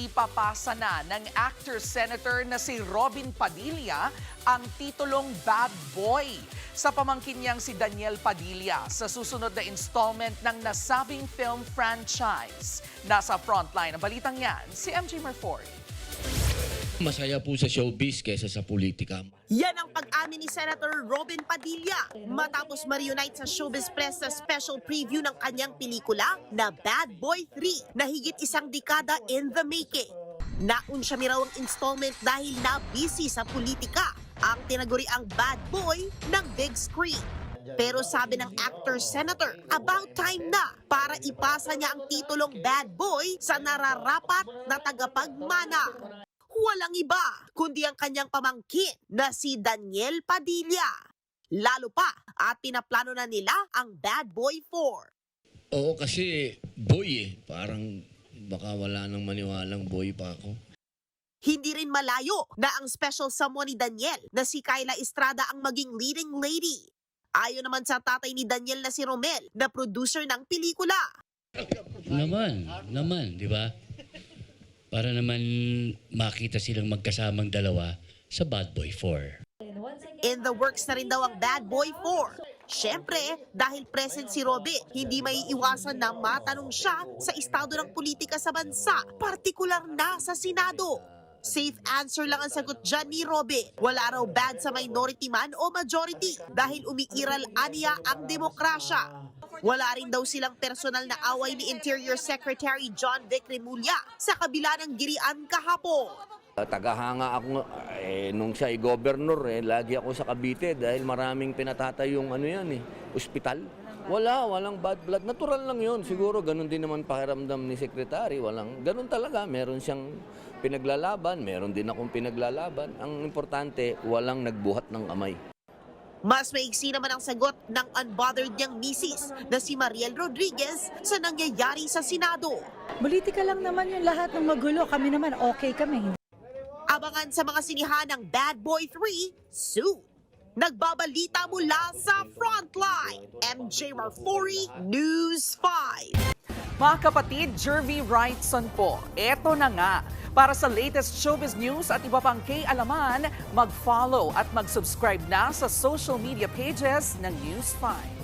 Ipapasa na ng actor-senator na si Robin Padilla ang titulong Bad Boy sa pamangkin niyang si Daniel Padilla sa susunod na installment ng nasabing film franchise. Nasa frontline ng balitang yan, si MJ Marfori. Masaya po sa showbiz kaysa sa politika. Yan ang pag-amin ni Senator Robin Padilla matapos ma-reunite sa Showbiz Press sa special preview ng kanyang pelikula na Bad Boy 3 na higit isang dekada in the making. Naunsya mi raw ang installment dahil na-busy sa politika ang tinaguriang Bad Boy ng big screen. Pero sabi ng actor-senator, about time na para ipasa niya ang titulong Bad Boy sa nararapat na tagapagmana. Walang iba kundi ang kanyang pamangkin na si Daniel Padilla. Lalo pa at pinaplano na nila ang Bad Boy 4. Oo, kasi boy parang baka wala nang maniwalang boy pa ako. Hindi rin malayo na ang special someone ni Daniel na si Kyla Estrada ang maging leading lady. Ayon naman sa tatay ni Daniel na si Romel na producer ng pelikula. Naman, di ba? Para naman makita silang magkasamang dalawa sa Bad Boy 4. In the works na rin daw ang Bad Boy 4. Siyempre, dahil present si Robin, hindi may iwasan na matanong siya sa estado ng politika sa bansa, partikular na sa Senado. Safe answer lang ang sagot dyan ni Robin. Wala raw bad sa minority man o majority dahil umiiral aniya ang demokrasya. Wala rin daw silang personal na away ni Interior Secretary John Vic Remulla sa kabila ng girian kahapon. Tagahanga ako, nung siya ay governor, lagi ako sa Cavite dahil maraming pinatatayong ospital. Walang bad blood. Natural lang yun. Siguro ganun din naman pakiramdam ni Secretary. Ganun talaga. Meron siyang pinaglalaban, meron din akong pinaglalaban. Ang importante, walang nagbuhat ng kamay. Mas maigsi naman ang sagot ng unbothered niyang misis na si Mariel Rodriguez sa nangyayari sa Senado. Politika lang naman yung lahat ng magulo. Kami naman okay kami. Abangan sa mga sinihan ng Bad Boy 3 soon. Nagbabalita mula sa Frontline, MJ Marfori, News 5. Mga kapatid, Jervy Wrightson po. Eto na nga. Para sa latest showbiz news at iba pang K-alaman, mag-follow at mag-subscribe na sa social media pages ng News 5.